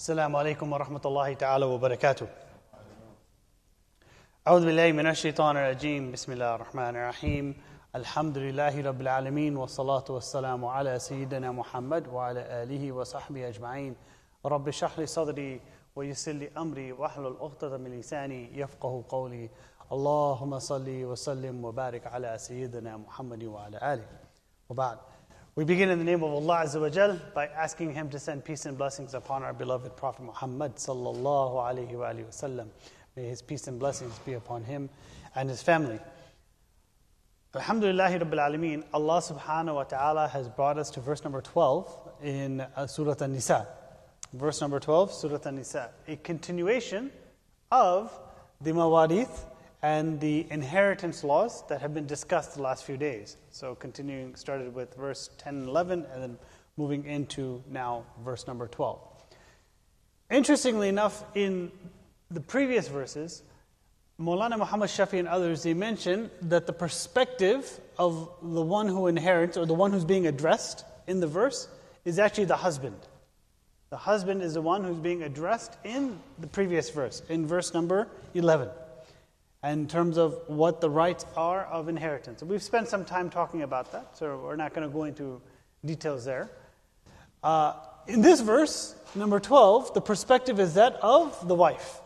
السلام عليكم ورحمة الله تعالى وبركاته. أعوذ بالله من الشيطان الرجيم. بسم الله الرحمن الرحيم. الحمد لله رب العالمين والصلاة والسلام على سيدنا محمد وعلى آله وصحبه أجمعين. رب اشرح لي صدري ويسر لي أمري واحلل عقدة من لساني يفقهوا قولي. اللهم صل وسلم وبارك على سيدنا محمد وعلى آله. وبعد. We begin in the name of Allah Azza wa Jal by asking Him to send peace and blessings upon our beloved Prophet Muhammad sallallahu alayhi wa sallam. May His peace and blessings be upon him and his family. Alhamdulillahi Rabbil Alameen, Allah subhanahu wa ta'ala has brought us to verse number 12 in Surah An-Nisa. Verse number 12, Surah An-Nisa. A continuation of the mawarith and the inheritance laws that have been discussed the last few days. So continuing, started with verse 10 and 11, and then moving into now verse number 12. Interestingly enough, in the previous verses, Maulana Muhammad Shafi and others, they mention that the perspective of the one who inherits, or the one who's being addressed in the verse, is actually the husband. The husband is the one who's being addressed in the previous verse, in verse number 11. In terms of what the rights are of inheritance. We've spent some time talking about that, so we're not going to go into details there. In this verse, number 12, the perspective is that of the wife.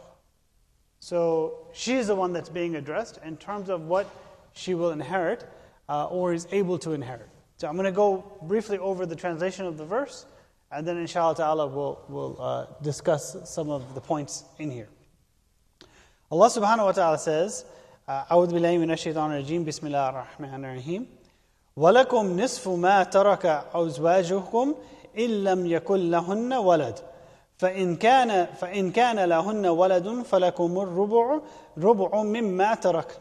So she is the one that's being addressed in terms of what she will inherit or is able to inherit. So I'm going to go briefly over the translation of the verse, and then inshallah ta'ala we'll discuss some of the points in here. Allah subhanahu wa ta'ala says, أعوذ بالله من الشيطان الرجيم بسم الله الرحمن الرحيم ولكم نصف ما ترك أزواجكم إن لم يكن لهن ولد فإن كان لهن ولد فلكم الربع مما ترك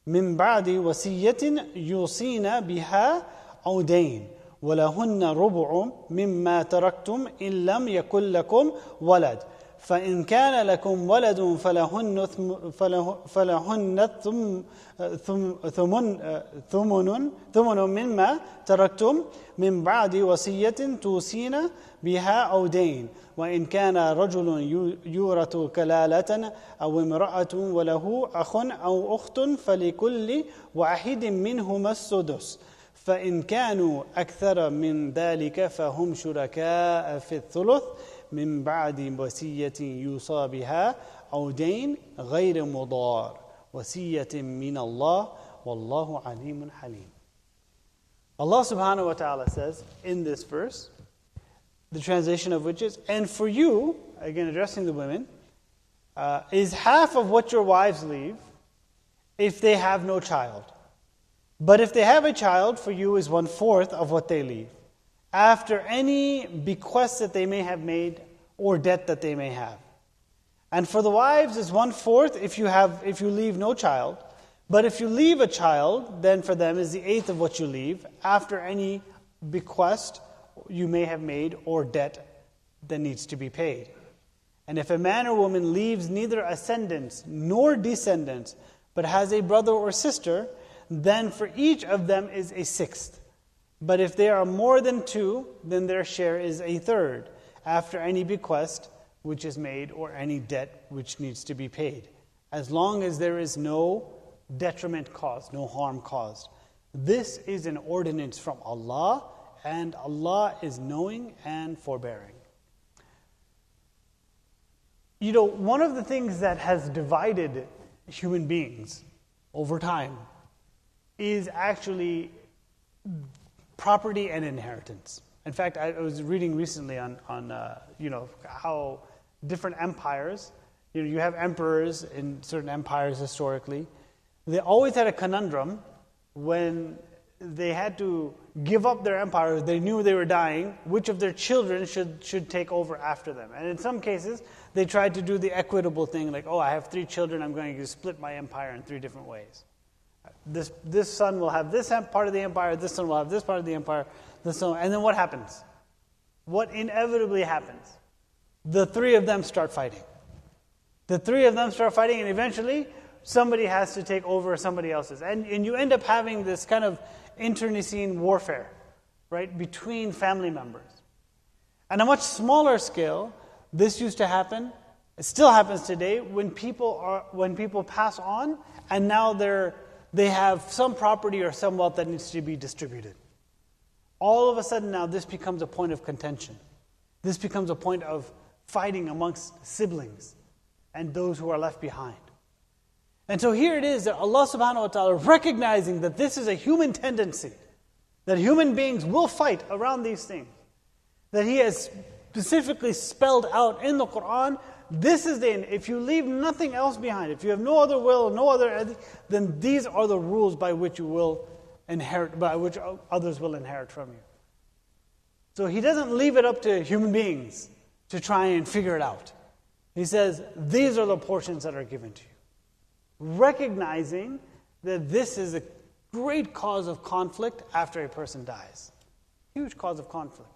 من بعد وصية يوصين بها أو دين ولهن ربع مما تركتم إن لم يكن لكم ولد فإن كان لكم ولد فلهن ثمن مما تركتم من بعد وصية توصين بها أو دين وإن كان رجل يورث كلالة أو امرأة وله أخ أو أخت فلكل واحد منهما السدس فإن كانوا أكثر من ذلك فهم شركاء في الثلث من بعد وصية يوصى بها أو دين غير مضار وصية من الله والله عليم حليم. Allah subhanahu wa ta'ala says in this verse, the translation of which is, and for you, again addressing the women, is half of what your wives leave if they have no child. But if they have a child, for you is 1/4 of what they leave, after any bequest that they may have made or debt that they may have. And for the wives is 1/4 if you leave no child. But if you leave a child, then for them is the 1/8 of what you leave, after any bequest you may have made or debt that needs to be paid. And if a man or woman leaves neither ascendants nor descendants, but has a brother or sister, then for each of them is a 1/6. But if there are more than 2, then their share is a 1/3, after any bequest which is made or any debt which needs to be paid, as long as there is no detriment caused, no harm caused. This is an ordinance from Allah, and Allah is knowing and forbearing. You know, one of the things that has divided human beings over time is actually property and inheritance. In fact, I was reading recently on how different empires, you have emperors in certain empires historically. They always had a conundrum when they had to give up their empire. They knew they were dying. Which of their children should take over after them? And in some cases, they tried to do the equitable thing, like, I have 3 children, I'm going to split my empire in 3 different ways. This son will have this part of the empire, this son will have this part of the empire, this son, and then what happens? What inevitably happens? The 3 of them start fighting. And eventually somebody has to take over somebody else's. And you end up having this kind of internecine warfare, right, between family members. On a much smaller scale, This used to happen, it still happens today, when people pass on and now they have some property or some wealth that needs to be distributed. All of a sudden now this becomes a point of contention. This becomes a point of fighting amongst siblings and those who are left behind. And so here it is that Allah subhanahu wa ta'ala, recognizing that this is a human tendency, that human beings will fight around these things, that He has specifically spelled out in the Quran, this is if you leave nothing else behind, if you have no other will, no other, then these are the rules by which you will inherit, by which others will inherit from you. So He doesn't leave it up to human beings to try and figure it out. He says, these are the portions that are given to you. Recognizing that this is a great cause of conflict after a person dies. Huge cause of conflict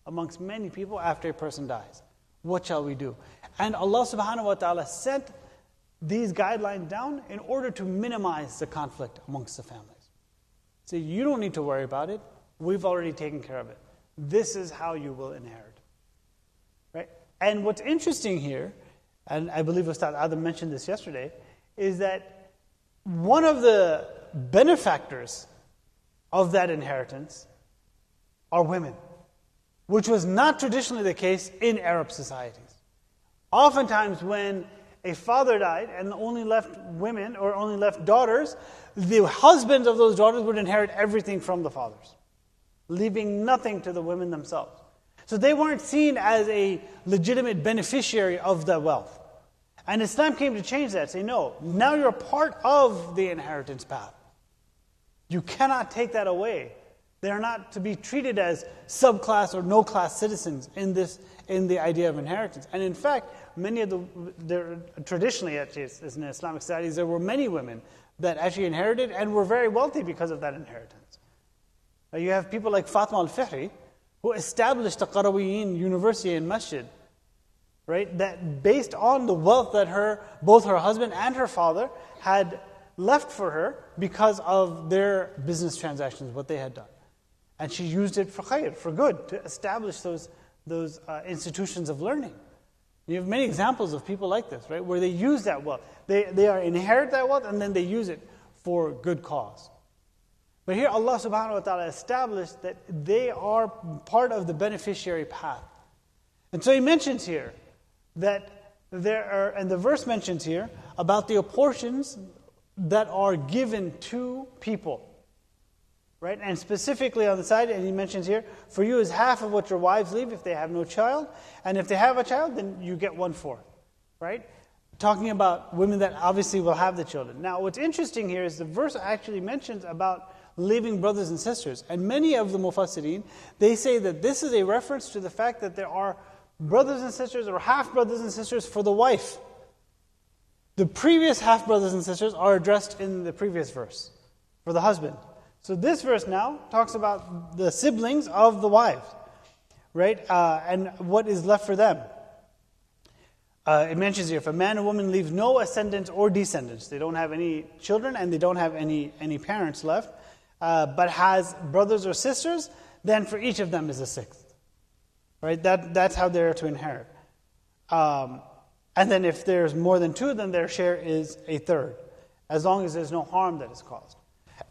amongst many people after a person dies. What shall we do? And Allah subhanahu wa ta'ala sent these guidelines down in order to minimize the conflict amongst the families. So you don't need to worry about it. We've already taken care of it. This is how you will inherit. Right? And what's interesting here, and I believe Ustad Adam mentioned this yesterday, is that one of the benefactors of that inheritance are women, which was not traditionally the case in Arab societies. Oftentimes when a father died and only left women or only left daughters, the husbands of those daughters would inherit everything from the fathers, leaving nothing to the women themselves. So they weren't seen as a legitimate beneficiary of the wealth. And Islam came to change that, say, no, now you're part of the inheritance path. You cannot take that away. They are not to be treated as subclass or no-class citizens in the idea of inheritance. And in fact, many of traditionally, actually, in Islamic societies, there were many women that actually inherited and were very wealthy because of that inheritance. You have people like Fatima al-Fihri, who established the Qarawiyyin University and Masjid, right? That based on the wealth that both her husband and her father had left for her because of their business transactions, what they had done. And she used it for khair, for good, to establish those institutions of learning. You have many examples of people like this, right? Where they use that wealth. They inherit that wealth and then they use it for good cause. But here Allah subhanahu wa ta'ala established that they are part of the beneficiary path. And so He mentions here that and the verse mentions here about the portions that are given to people. Right? And specifically on the side, and He mentions here, for you is half of what your wives leave if they have no child. And if they have a child, then you get 1/4. Right? Talking about women that obviously will have the children. Now, what's interesting here is the verse actually mentions about leaving brothers and sisters. And many of the Mufassirin, they say that this is a reference to the fact that there are brothers and sisters or half brothers and sisters for the wife. The previous half brothers and sisters are addressed in the previous verse for the husband. So this verse now talks about the siblings of the wives, right? And what is left for them. It mentions here, if a man or woman leaves no ascendants or descendants, they don't have any children and they don't have any parents left, but has brothers or sisters, then for each of them is a sixth. Right? That's how they're to inherit. And then if there's more than two, then their share is a third, as long as there's no harm that is caused.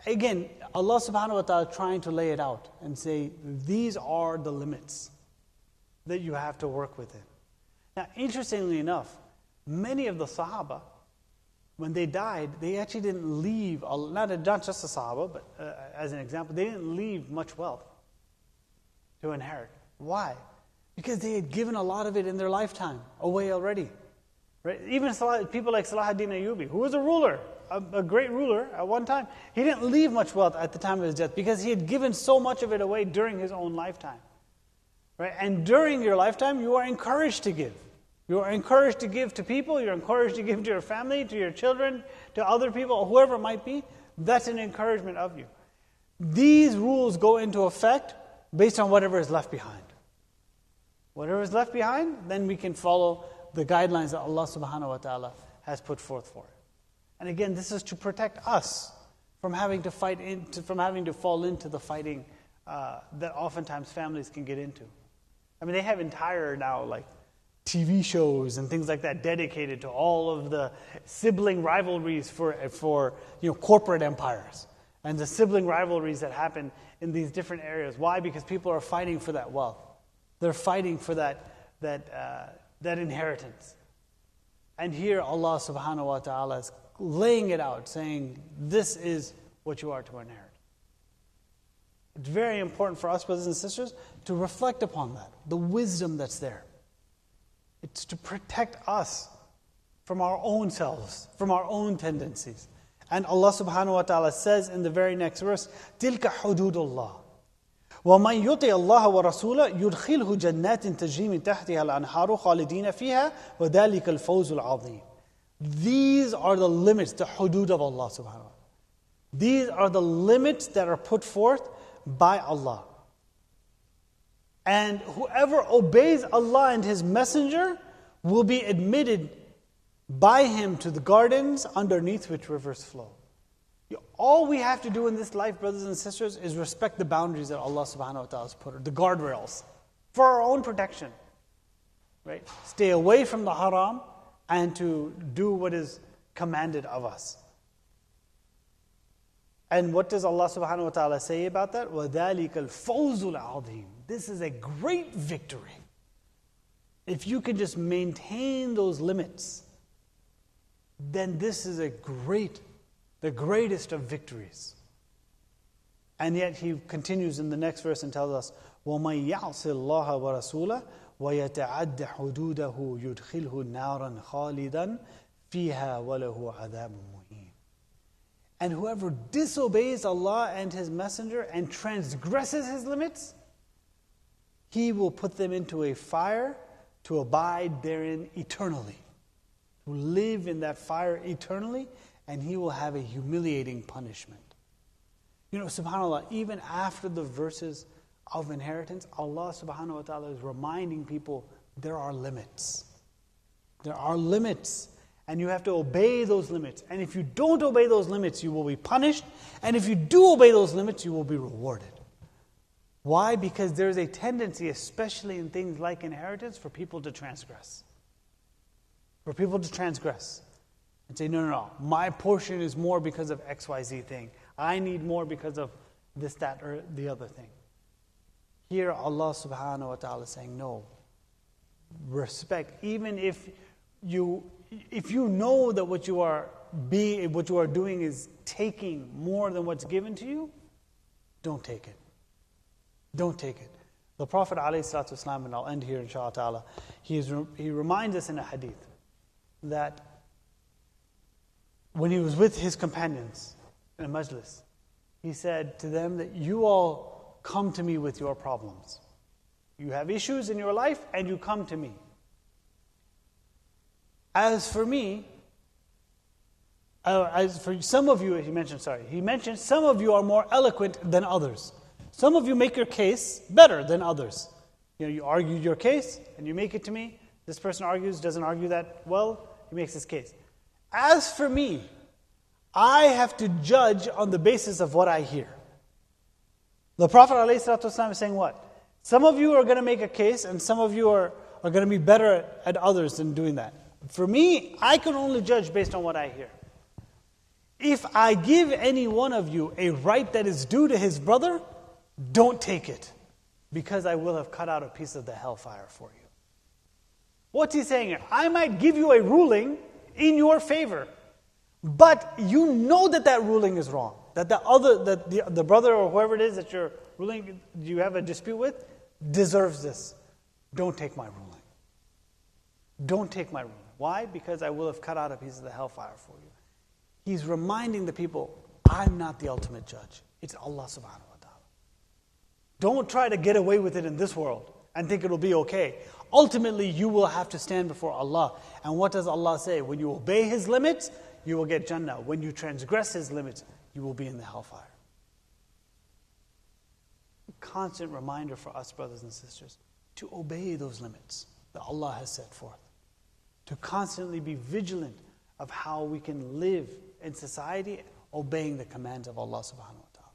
Again, Allah subhanahu wa ta'ala trying to lay it out and say, these are the limits that you have to work within. Now, interestingly enough, many of the Sahaba, when they died, they actually didn't leave, not just the Sahaba, but as an example, they didn't leave much wealth to inherit. Why? Because they had given a lot of it in their lifetime away already. Right? Even people like Salahuddin Ayyubi, who was a ruler, a great ruler at one time, he didn't leave much wealth at the time of his death because he had given so much of it away during his own lifetime. Right? And during your lifetime, you are encouraged to give. You are encouraged to give to people, you're encouraged to give to your family, to your children, to other people, whoever it might be. That's an encouragement of you. These rules go into effect based on whatever is left behind. Whatever is left behind, then we can follow the guidelines that Allah subhanahu wa ta'ala has put forth for it. And again, this is to protect us from having to fall into the fighting that oftentimes families can get into. I mean, they have entire now TV shows and things like that dedicated to all of the sibling rivalries for corporate empires and the sibling rivalries that happen in these different areas. Why? Because people are fighting for that wealth. They're fighting for that inheritance. And here Allah subhanahu wa ta'ala is laying it out, saying, this is what you are to inherit. It's very important for us, brothers and sisters, to reflect upon that, the wisdom that's there. It's to protect us from our own selves, from our own tendencies. And Allah subhanahu wa ta'ala says in the very next verse, تِلْكَ حُدُودُ اللَّهِ وَمَنْ يُطِعِ اللَّهَ وَرَسُولَهُ يُدْخِلْهُ جَنَّاتٍ تَجْرِي مِنْ تَحْتِهَا الْأَنْهَارُ خَالِدِينَ فِيهَا وَذَلِكَ الْفَوْزُ الْعَظِيمُ. These are the limits, the hudud of Allah subhanahu wa ta'ala. These are the limits that are put forth by Allah. And whoever obeys Allah and His Messenger will be admitted by Him to the gardens underneath which rivers flow. All we have to do in this life, brothers and sisters, is respect the boundaries that Allah subhanahu wa ta'ala has put, the guardrails, for our own protection. Right? Stay away from the haram and to do what is commanded of us. And what does Allah subhanahu wa ta'ala say about that? وَذَلِكَ الْفَوْزُ الْعَظِيمُ. This is a great victory. If you can just maintain those limits, then this is the greatest of victories. And yet He continues in the next verse and tells us, وَمَنْ يَعْصِ اللَّهَ وَرَسُولَهُ وَيَتَعَدَّ حُدُودَهُ يُدْخِلْهُ نَارًا خَالِدًا فِيهَا وَلَهُ عَذَابٌ مُهِينٌ. And whoever disobeys Allah and His Messenger and transgresses His limits, He will put them into a fire to abide therein eternally, to live in that fire eternally, and He will have a humiliating punishment. SubhanAllah, even after the verses of inheritance, Allah subhanahu wa ta'ala is reminding people there are limits. There are limits. And you have to obey those limits. And if you don't obey those limits, you will be punished. And if you do obey those limits, you will be rewarded. Why? Because there's a tendency, especially in things like inheritance, for people to transgress. For people to transgress. And say, no, my portion is more because of XYZ thing. I need more because of this, that, or the other thing. Here Allah subhanahu wa ta'ala is saying, no. Respect. Even if you know that what you are doing is taking more than what's given to you, don't take it. Don't take it. The Prophet ﷺ, and I'll end here inshallah ta'ala, he reminds us in a hadith that when he was with his companions in a majlis, he said to them that you all come to me with your problems. You have issues in your life and you come to me. As for me, as for some of you, he mentioned some of you are more eloquent than others. Some of you make your case better than others. You argue your case and you make it to me. This person doesn't argue that well, he makes his case. As for me, I have to judge on the basis of what I hear. The Prophet ﷺ is saying what? Some of you are going to make a case and some of you are going to be better at others than doing that. For me, I can only judge based on what I hear. If I give any one of you a right that is due to his brother, don't take it, because I will have cut out a piece of the hellfire for you. What's he saying here? I might give you a ruling in your favor, but you know that ruling is wrong. That the brother or whoever it is that you're ruling, you have a dispute with, deserves this. Don't take my ruling. Don't take my ruling. Why? Because I will have cut out a piece of the hellfire for you. He's reminding the people, I'm not the ultimate judge. It's Allah subhanahu wa ta'ala. Don't try to get away with it in this world and think it'll be okay. Ultimately, you will have to stand before Allah. And what does Allah say? When you obey His limits, you will get Jannah. When you transgress His limits, you will be in the hellfire. A constant reminder for us, brothers and sisters, to obey those limits that Allah has set forth. To constantly be vigilant of how we can live in society obeying the commands of Allah subhanahu wa ta'ala.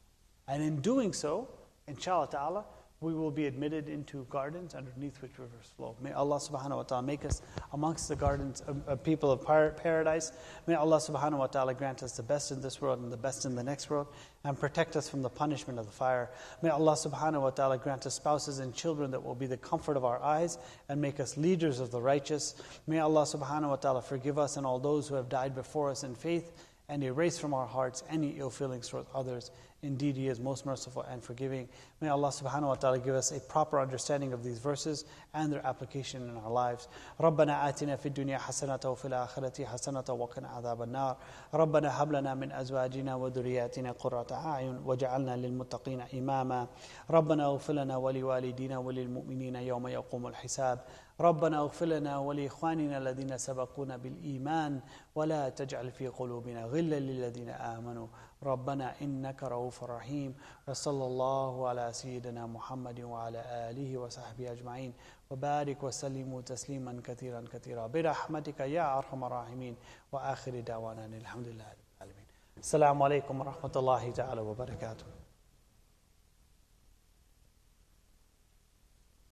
And in doing so, inshallah ta'ala, we will be admitted into gardens underneath which rivers flow. May Allah subhanahu wa ta'ala make us amongst the gardens of people of paradise. May Allah subhanahu wa ta'ala grant us the best in this world and the best in the next world, and protect us from the punishment of the fire. May Allah subhanahu wa ta'ala grant us spouses and children that will be the comfort of our eyes and make us leaders of the righteous. May Allah subhanahu wa ta'ala forgive us and all those who have died before us in faith, and erase from our hearts any ill feelings towards others. Indeed, He is most merciful and forgiving. May Allah subhanahu wa ta'ala give us a proper understanding of these verses and their application in our lives. رَبَّنَا آتِنَا فِي الدُّنْيَا حَسَنَةً وَفِي الْآخِرَةِ حَسَنَةً وَقِنَا عَذَابَ النَّارِ رَبَّنَا هَبْ لَنَا مِنْ أَزْوَاجِنَا وَذُرِّيَّاتِنَا قُرَّةَ أَعْيُنٍ وَاجْعَلْنَا لِلْمُتَّقِينَ إِمَامًا رَبَّنَا اغْفِرْ لَنَا وَلِوَالِدِينَا وَلِلْمُؤْمِنِينَ يَوْمَ يَقُومُ الْحِسَابُ ربنا اغفر لنا ولإخواننا الذين سبقونا بالإيمان ولا تجعل في قلوبنا غلا للذين آمنوا ربنا إنك رؤوف رحيم وصلى الله على سيدنا محمد وعلى آله وصحبه أجمعين وبارك وسلموا تسليما كثيرا كثيرا برحمتك يا أرحم الراحمين وآخر دعوانا الحمد لله رب العالمين. السلام عليكم ورحمة الله تعالى وبركاته.